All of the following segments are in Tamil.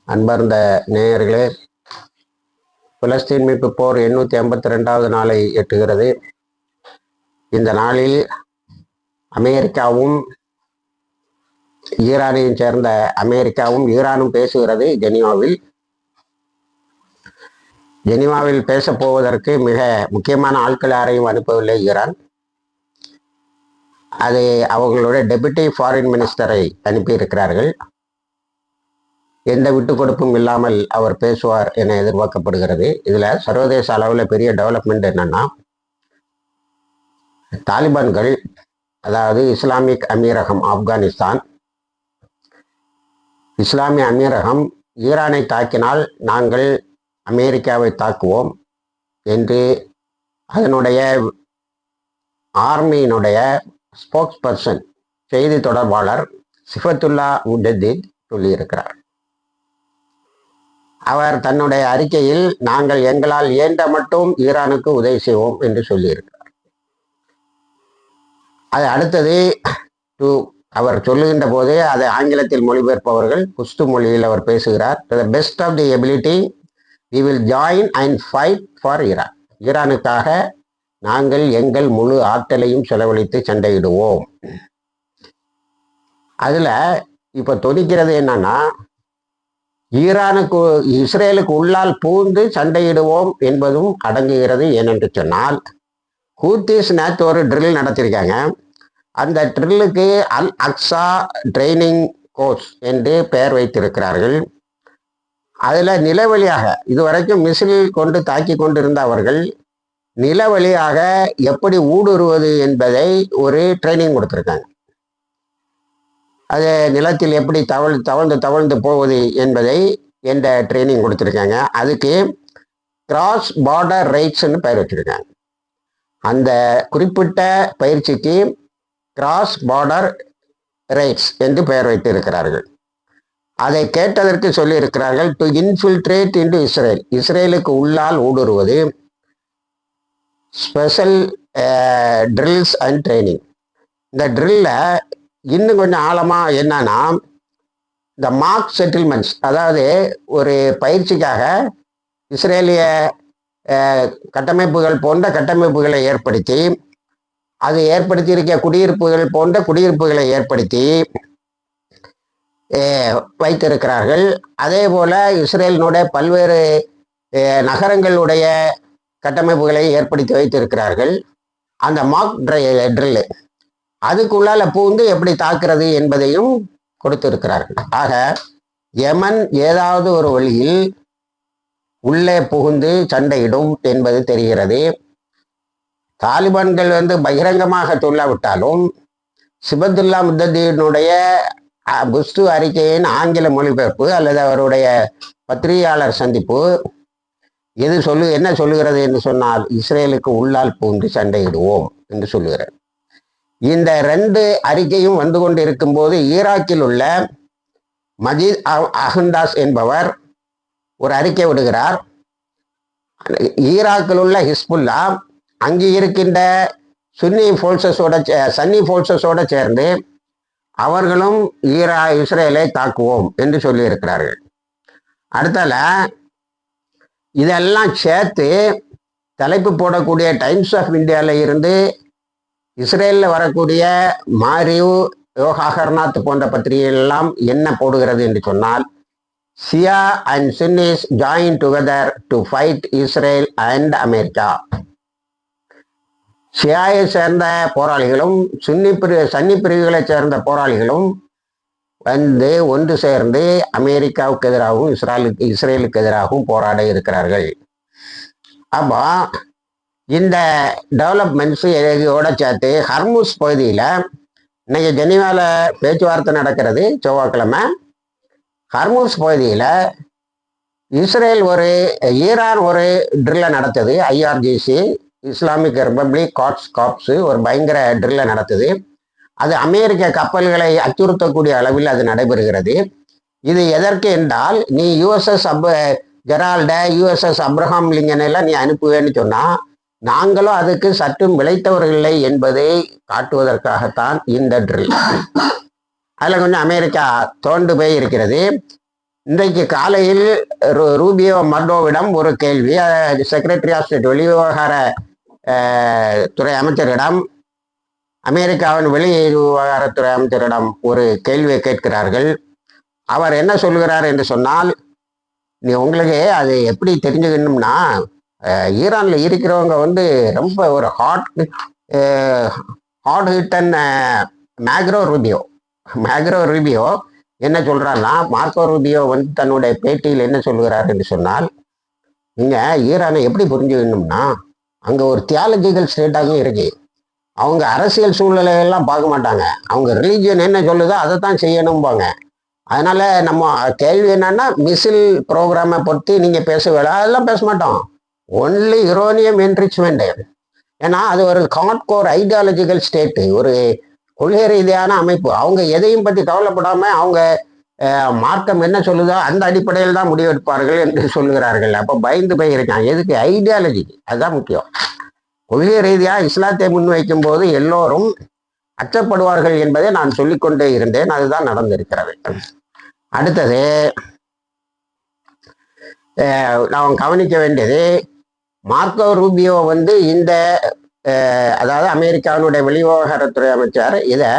அன்பார்ந்த நேயர்களே, பலஸ்தீன் மீட்பு போர் 852வது நாளை எட்டுகிறது. இந்த நாளில் அமெரிக்காவும் ஈரானையும் சேர்ந்த அமெரிக்காவும் ஈரானும் பேசுகிறது ஜெனீவாவில் பேசப் போவதற்கு மிக முக்கியமான ஆட்கள் யாரையும் அனுப்பவில்லை ஈரான். அது அவர்களுடைய டெபுட்டி ஃபாரின் மினிஸ்டரை அனுப்பியிருக்கிறார்கள். எந்த விட்டு கொடுப்பும் இல்லாமல் அவர் பேசுவார் என எதிர்பார்க்கப்படுகிறது. இதில் சர்வதேச அளவில் பெரிய டெவலப்மெண்ட் என்னன்னா, தாலிபான்கள், அதாவது இஸ்லாமிக் அமீரகம் ஆப்கானிஸ்தான், இஸ்லாமிய அமீரகம் ஈரானை தாக்கினால் நாங்கள் அமெரிக்காவை தாக்குவோம் என்று அதனுடைய ஆர்மியினுடைய ஸ்போக்ஸ் பர்சன், செய்தி தொடர்பாளர் சிஃபத்துல்லா முஜத்தித் சொல்லியிருக்கிறார். அவர் தன்னுடைய அறிக்கையில் நாங்கள் எங்களால் இயன்ற மட்டும் ஈரானுக்கு உதவி செய்வோம் என்று சொல்லியிருக்கிறார். அது அடுத்தது அவர் சொல்லுகின்ற போதே அதை ஆங்கிலத்தில் மொழிபெயர்ப்பவர்கள் புஷ்து மொழியில் அவர் பேசுகிறார். To the best of the ability we will join and fight for Iran. ஈரானுக்காக நாங்கள் எங்கள் முழு ஆற்றலையும் செலவழித்து சண்டையிடுவோம். அதுல இப்ப தொனிக்கிறது என்னன்னா, இஸ்ரேலுக்கு உள்ளால் பூந்து சண்டையிடுவோம் என்பதும் அடங்குகிறது. ஏனென்று சொன்னால், ஹூத்திஸ் நேற்று ஒரு ட்ரில் நடத்தியிருக்காங்க. அந்த ட்ரில்லுக்கு அல் அக்ஸா ட்ரைனிங் கோர்ஸ் என்று பெயர் வைத்திருக்கிறார்கள். அதில் நிலவழியாக இதுவரைக்கும் மிசில் கொண்டு தாக்கி கொண்டிருந்த அவர்கள் நிலவழியாக எப்படி ஊடுருவது என்பதை ஒரு ட்ரைனிங் கொடுத்துருக்காங்க. அது நிலத்தில் எப்படி தவழ்ந்து போவது என்பதை என்ற ட்ரைனிங் கொடுத்துருக்காங்க. அதுக்கு கிராஸ் பார்டர் ரைட்ஸ்ன்னு பெயர் வச்சுருக்காங்க. அந்த குறிப்பிட்ட பயிற்சிக்கு கிராஸ் பார்டர் ரைட்ஸ் என்று பெயர் வைத்து இருக்கிறார்கள். அதை கேட்டதற்கு சொல்லியிருக்கிறார்கள், டு இன்ஃபில்ட்ரேட் இன்டு இஸ்ரேல், இஸ்ரேலுக்கு உள்ளால் ஊடுருவது, ஸ்பெஷல் ட்ரில்ஸ் அண்ட் ட்ரைனிங். இந்த ட்ரில்ல இன்னும் கொஞ்சம் ஆழமாக என்னன்னா, இந்த மார்க் செட்டில்மெண்ட்ஸ், அதாவது ஒரு பயிற்சிக்காக இஸ்ரேலிய கட்டமைப்புகள் போன்ற கட்டமைப்புகளை ஏற்படுத்தி, அது ஏற்படுத்தியிருக்க குடியிருப்புகள் போன்ற குடியிருப்புகளை ஏற்படுத்தி வைத்திருக்கிறார்கள். அதே போல இஸ்ரேலினுடைய பல்வேறு நகரங்களுடைய கட்டமைப்புகளை ஏற்படுத்தி வைத்திருக்கிறார்கள். அந்த மார்க் ட்ரில் அதுக்குள்ளால பூந்து எப்படி தாக்குறது என்பதையும் கொடுத்திருக்கிறார்கள். ஆக யமன் ஏதாவது ஒரு வழியில் உள்ளே புகுந்து சண்டையிடும் என்பது தெரிகிறது. தாலிபான்கள் பகிரங்கமாக சொல்லாவிட்டாலும் சிபத்துல்லா முஜத்தினுடைய புஷ்து அறிக்கையின் ஆங்கில மொழிபெயர்ப்பு அல்லது அவருடைய பத்திரிகையாளர் சந்திப்பு என்ன சொல்லுகிறது என்று சொன்னால், இஸ்ரேலுக்கு உள்ளால் பூந்து சண்டையிடுவோம் என்று சொல்லுகிறார். இந்த ரெண்டு அறிக்கையும் வந்து கொண்டு இருக்கும் போது ஈராக்கில் உள்ள மஜீத் அஹந்தாஸ் என்பவர் ஒரு அறிக்கை விடுகிறார். ஈராக்கில் உள்ள ஹிஸ்புல்லா அங்கு இருக்கின்ற சன்னி ஃபோர்ஸஸோட சேர்ந்து அவர்களும் இஸ்ரேலை தாக்குவோம் என்று சொல்லியிருக்கிறார்கள். அடுத்தால இதெல்லாம் சேர்த்து தலைப்பு போடக்கூடிய டைம்ஸ் ஆஃப் இந்தியாவில் இருந்து இஸ்ரேலில் வரக்கூடிய மாரியூ யோகாகர்நாத் போன்ற பத்திரிகைகள் என்ன போடுகிறது என்று சொன்னால், Shia and Sunnis join together to fight Israel and America. ஷியாயை சேர்ந்த போராளிகளும் சன்னி பிரிவுகளை சேர்ந்த போராளிகளும் ஒன்று சேர்ந்து அமெரிக்காவுக்கு எதிராகவும் இஸ்ரேலுக்கு எதிராகவும் போராட இருக்கிறார்கள். அப்போ இந்த டெவலப்மெண்ட்ஸ் இதோட சேர்த்து ஹர்முஸ் பகுதியில் இன்னைக்கு ஜெனீவாவில் பேச்சுவார்த்தை நடக்கிறது செவ்வாய்க்கிழமை. ஹர்முஸ் பகுதியில் ஈரான் ஒரு ட்ரில்லை நடத்துது. IRGC, இஸ்லாமிக் ரிபப்ளிக் கார்ப்ஸ் ஒரு பயங்கர ட்ரில்லை நடத்துது. அது அமெரிக்க கப்பல்களை அச்சுறுத்தக்கூடிய அளவில் அது நடைபெறுகிறது. இது எதற்கு என்றால், நீ USS ஜெரால்டை, USS அப்ரஹாம் லிங்கன் எல்லாம் நீ அனுப்புவேன்னு சொன்னா, நாங்களும் அதுக்கு சற்றும் விளைத்தவர்கள் இல்லை என்பதை காட்டுவதற்காகத்தான் இந்த ட்ரில். அதில் கொஞ்சம் அமெரிக்கா தோண்டு போய் இருக்கிறது. இன்றைக்கு காலையில் ரூபியோ மர்டோவிடம் ஒரு கேள்வி, செக்ரட்டரி ஆஃப் ஸ்டேட் வெளிவிவகார துறை அமைச்சரிடம், அமெரிக்காவின் வெளிவிவகாரத்துறை அமைச்சரிடம் ஒரு கேள்வியை கேட்கிறார்கள். அவர் என்ன சொல்கிறார் என்று சொன்னால், உங்களுக்கு அது எப்படி தெரிஞ்சுக்கணும்னா, ஈரானில் இருக்கிறவங்க ரொம்ப ஒரு hot hit and macro Rubio என்ன சொல்றாருன்னா, மார்க்கோ ரூபியோ தன்னுடைய பேட்டியில் என்ன சொல்கிறார் என்று சொன்னால், நீங்க ஈரானை எப்படி புரிஞ்சுக்கணும்னா, அங்க ஒரு தியாலஜிக்கல் ஸ்டேட்டாகவும் இருக்கு. அவங்க அரசியல் சூழ்நிலையெல்லாம் பார்க்க மாட்டாங்க, அவங்க ரிலீஜியன் என்ன சொல்லுதோ அதை தான் செய்யணும்பாங்க. அதனால நம்ம கேள்வி என்னன்னா, மிசில் ப்ரோக்ராமை பற்றி நீங்க பேச அதெல்லாம் பேச மாட்டோம். Only uranium enrichment. ஏன்னா அது ஒரு ஹார்ட்கோர் ஐடியாலஜிக்கல் ஸ்டேட்டு, ஒரு கொள்கை ரீதியான அமைப்பு. அவங்க எதையும் பற்றி கவலைப்படாம அவங்க மார்க்கம் என்ன சொல்லுதோ அந்த அடிப்படையில் தான் முடிவெடுப்பார்கள் என்று சொல்லுகிறார்கள். அப்போ பயந்து போயிருக்காங்க. எதுக்கு? ஐடியாலஜிக்கு. அதுதான் முக்கியம். கொள்கை ரீதியாக இஸ்லாத்தை முன்வைக்கும் போது எல்லோரும் அச்சப்படுவார்கள் என்பதை நான் சொல்லிக்கொண்டே இருந்தேன். அதுதான் நடந்திருக்கிறது. அடுத்தது நாம் கவனிக்க வேண்டியது, மார்க்கோ ரூபியோ இந்த அதாவது அமெரிக்காவினுடைய வெளிவிவகாரத்துறை அமைச்சர் இதை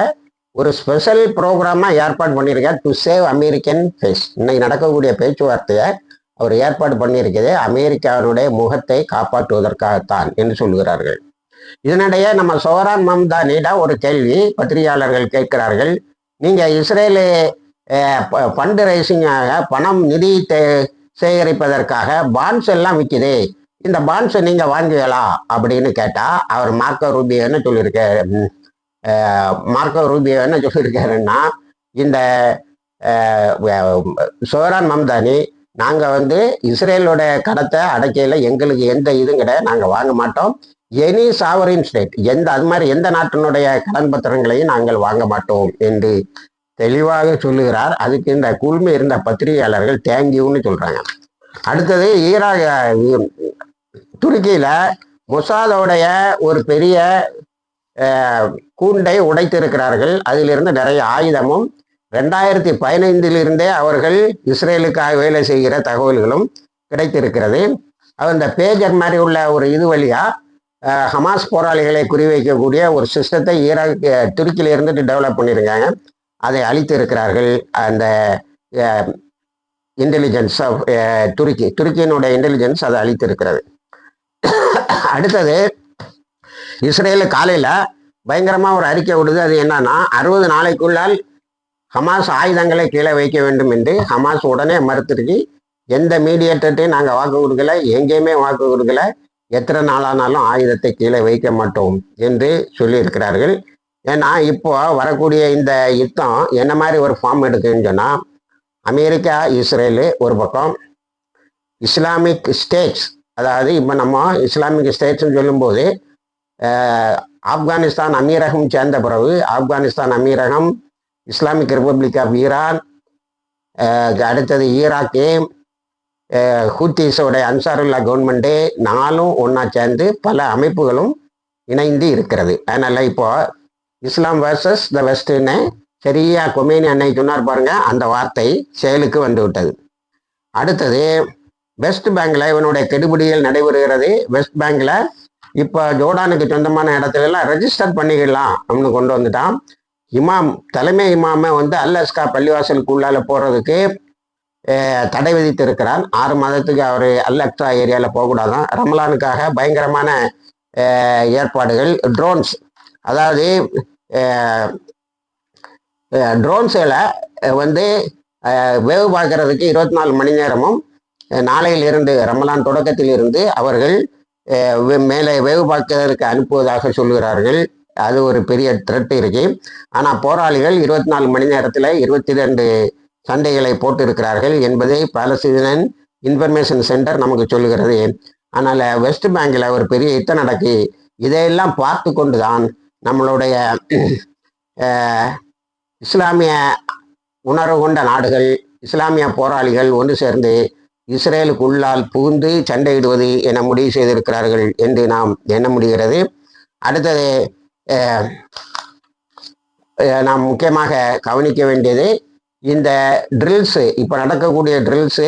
ஒரு ஸ்பெஷல் ப்ரோக்ராமா ஏற்பாடு பண்ணியிருக்கார், டு சேவ் அமெரிக்கன் ஃபேஸ். இன்னைக்கு நடக்கக்கூடிய பேச்சுவார்த்தையை அவர் ஏற்பாடு பண்ணியிருக்கிறது அமெரிக்காவினுடைய முகத்தை காப்பாற்றுவதற்காகத்தான் என்று சொல்கிறார்கள். இதனிடையே நம்ம சோரான் மம்தானிடம் ஒரு கேள்வி பத்திரிகையாளர்கள் கேட்கிறார்கள். நீங்க இஸ்ரேலு ஃபண்ட் ரைசிங்காக பணம் நிதி சேகரிப்பதற்காக பாண்ட்ஸ் எல்லாம் விற்குது, இந்த பாண்ட்ஸை நீங்க வாங்குவீங்களா அப்படின்னு கேட்டா, அவர் மார்க்கோ ரூபியோ என்ன சொல்லியிருக்காருன்னா, இந்த சோரான் மம்தானி, நாங்கள் இஸ்ரேலோட கடத்தை அடைக்கையில் எங்களுக்கு எந்த இதுவும் கிடையாது, நாங்கள் வாங்க மாட்டோம். எனி சாவரின் ஸ்டேட், அது மாதிரி எந்த நாட்டினுடைய கடன் பத்திரங்களையும் நாங்கள் வாங்க மாட்டோம் என்று தெளிவாக சொல்லுகிறார். அதுக்கு இந்த குழுமை இருந்த பத்திரிகையாளர்கள் தேங்க்யூன்னு சொல்றாங்க. அடுத்தது துருக்கியில மொசாதோடைய ஒரு பெரிய கூண்டை உடைத்திருக்கிறார்கள். அதிலிருந்து நிறைய ஆயுதமும் 2015 அவர்கள் இஸ்ரேலுக்காக வேலை செய்கிற தகவல்களும் கிடைத்திருக்கிறது. அந்த பேஜர் மாதிரி உள்ள ஒரு இது வழியா ஹமாஸ் போராளிகளை குறிவைக்கக்கூடிய ஒரு சிஸ்டத்தை துருக்கியில இருந்துட்டு டெவலப் பண்ணியிருக்காங்க. அதை அழித்து இருக்கிறார்கள். அந்த இன்டெலிஜென்ஸ் ஆஃப் துருக்கியினுடைய இன்டெலிஜென்ஸ் அதை அழித்து இருக்கிறது. அடுத்தது, இஸ்ரேலு காலையில பயங்கரமா ஒரு அறிக்கை விடுது. அது என்னன்னா, 60 நாளைக்குள்ளால் ஹமாஸ் ஆயுதங்களை கீழே வைக்க வேண்டும் என்று. ஹமாஸ் உடனே மறுத்திருக்கு. எந்த மீடியேட்டர்ட்டையும் நாங்கள் வாக்கு கொடுக்கல, எங்கேயுமே வாக்கு கொடுக்கல, எத்தனை நாளானாலும் ஆயுதத்தை கீழே வைக்க மாட்டோம் என்று சொல்லியிருக்கிறார்கள். ஏன்னா இப்போ வரக்கூடிய இந்த யுத்தம் என்ன மாதிரி ஒரு ஃபார்ம் எடுக்குன்னு சொன்னா, அமெரிக்கா இஸ்ரேலு ஒரு பக்கம், இஸ்லாமிக் ஸ்டேட்ஸ், அதாவது இப்போ நம்ம இஸ்லாமிக் ஸ்டேட்ஸ்ன்னு சொல்லும்போது ஆப்கானிஸ்தான் அமீரகம் சேர்ந்த பிறகு ஆப்கானிஸ்தான் அமீரகம், இஸ்லாமிக் ரிப்பப்ளிக் ஆஃப் ஈரான், அடுத்தது ஈராக்கு, ஹூத்திஸோடைய அன்சாருல்லா கவர்மெண்ட்டு, 4 ஒன்றா சேர்ந்து பல அமைப்புகளும் இணைந்து இருக்கிறது. அதனால இப்போ இஸ்லாம் வர்சஸ் த வெஸ்ட்னு சரியா கொமேனி அன்னை சொன்னார் பாருங்க, அந்த வார்த்தை செயலுக்கு வந்து விட்டது. அடுத்தது, வெஸ்ட் பேங்க்ல இவனுடைய கெடுபிடிகள் நடைபெறுகிறது. வெஸ்ட் பேங்க்ல இப்போ ஜோர்டானுக்கு சொந்தமான இடத்துல எல்லாம் ரெஜிஸ்டர் பண்ணிக்கலாம் அப்படின்னு கொண்டு வந்துட்டான். இமாம், தலைமை இமாமை அல்-அஸ்கா பள்ளிவாசலுக்கு உள்ளால போறதுக்கு தடை விதித்து இருக்கிறான். 6 மாதத்துக்கு அவர் அல்-அக்ஸா ஏரியாவில் போகக்கூடாதான். ரமலானுக்காக பயங்கரமான ஏற்பாடுகள். ட்ரோன்ஸ், அதாவது ட்ரோன்ஸில் வேவு பார்க்கறதுக்கு 24 மணி நேரமும் நாளையிலிருந்து, ரமலான் தொடக்கத்தில் இருந்து அவர்கள் மேலே வேவு பார்க்கறதுக்கு அனுப்புவதாக சொல்கிறார்கள். அது ஒரு பெரிய த்ரெட் இருக்கு. ஆனால் போராளிகள் 24 மணி நேரத்தில் 22 சண்டைகளை போட்டு இருக்கிறார்கள் என்பதை பாலஸ்தீனன் இன்ஃபர்மேஷன் சென்டர் நமக்கு சொல்லுகிறது. ஆனால் வெஸ்ட் பேங்கில் ஒரு பெரிய யுத்தம் நடக்கு. இதையெல்லாம் பார்த்து கொண்டு தான் நம்மளுடைய இஸ்லாமிய உணர்வு கொண்ட நாடுகள், இஸ்லாமிய போராளிகள் ஒன்று சேர்ந்து இஸ்ரேலுக்கு உள்ளால் புகுந்து சண்டையிடுவது என முடிவு செய்திருக்கிறார்கள் என்று நாம் எண்ண முடிகிறது. அடுத்தது, நாம் முக்கியமாக கவனிக்க வேண்டியது இந்த ட்ரில்ஸு, இப்போ நடக்கக்கூடிய ட்ரில்ஸு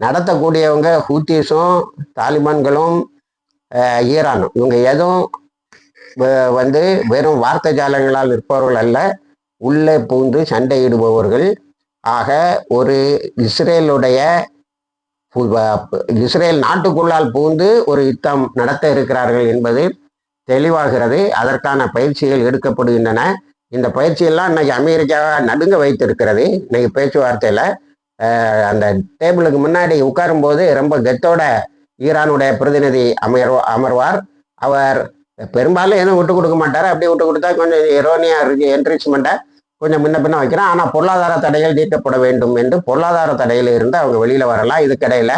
நடத்தக்கூடியவங்க ஹூத்திஸும் தாலிபான்களும் ஈரானும், இவங்க எதுவும் வந்து வெறும் வார்த்தை ஜாலங்களால் இருப்பவர்கள் அல்ல, உள்ளே பூந்து சண்டையிடுபவர்கள். ஆக ஒரு இஸ்ரேல் நாட்டுக்குள்ளால் பூந்து ஒரு யுத்தம் நடத்த இருக்கிறார்கள் என்பது தெளிவாகிறது. அதற்கான பயிற்சிகள் எடுக்கப்படுகின்றன. இந்த பயிற்சியெல்லாம் இன்னைக்கு அமெரிக்கா நடுங்க வைத்திருக்கிறது. இன்னைக்கு பேச்சுவார்த்தையில அந்த டேபிளுக்கு முன்னாடி உட்காரும்போது ரொம்ப கெத்தோட ஈரானுடைய பிரதிநிதி அமர்வார். அவர் பெரும்பாலும் எதுவும் விட்டு கொடுக்க மாட்டார். அப்படி விட்டு கொடுத்தா கொஞ்சம் எரோனியா என்ரிச்மெண்ட்டை கொஞ்சம் முன்ன பின்ன வைக்கிறான். ஆனால் பொருளாதார தடைகள் நீக்கப்பட வேண்டும் என்று பொருளாதார தடையில் இருந்து அவங்க வெளியில வரலாம். இதுக்கிடையில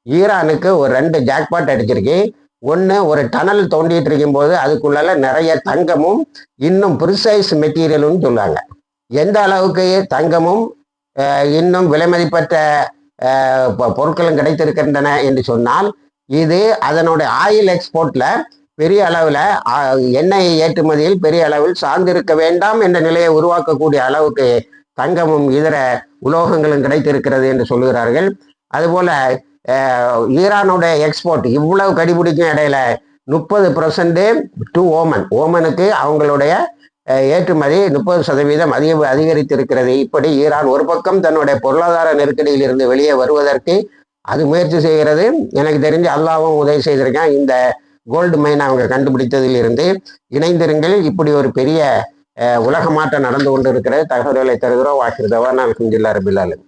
ஈரானுக்கு ஒரு 2 ஜாக்பாட் அடிச்சிருக்கு. ஒன்று, ஒரு டனல் தோண்டிட்டு இருக்கும் போது அதுக்குள்ளால நிறைய தங்கமும் இன்னும் ப்ரிசைஸ் மெட்டீரியல்னு சொல்லுவாங்க. எந்த அளவுக்கு தங்கமும் இன்னும் விலைமதிப்பற்ற பொருட்களும் கிடைத்திருக்கின்றன என்று சொன்னால், இது அதனுடைய ஆயில் எக்ஸ்போர்ட்ல பெரிய அளவில் எண்ணெய் ஏற்றுமதியில் பெரிய அளவில் சார்ந்திருக்க வேண்டாம் என்ற நிலையை உருவாக்கக்கூடிய அளவுக்கு தங்கமும் இதர உலோகங்களும் கிடைத்திருக்கிறது என்று சொல்லுகிறார்கள். அதுபோல ஈரானுடைய எக்ஸ்போர்ட் இவ்வளவு கடிபிடிக்கும் இடையில 30% டு ஓமனுக்கு அவங்களுடைய ஏற்றுமதி 30% அதிகரித்திருக்கிறது. இப்படி ஈரான் ஒரு பக்கம் தன்னுடைய பொருளாதார நெருக்கடியில் இருந்து வெளியே வருவதற்கு அது முயற்சி செய்கிறது. எனக்கு தெரிஞ்சு அல்லாவும் உதவி செய்திருக்கான். இந்த கோல்டு மைன் அவங்க கண்டுபிடித்ததில் இருந்து இணைந்திருங்கள். இப்படி ஒரு பெரிய உலக மாற்றம் நடந்து கொண்டிருக்கிற தகவல்களை தருகிறோம். வாக்கிருதவா நான் அல்ஹம்துலில்லாஹி ரபில் ஆலமீன்.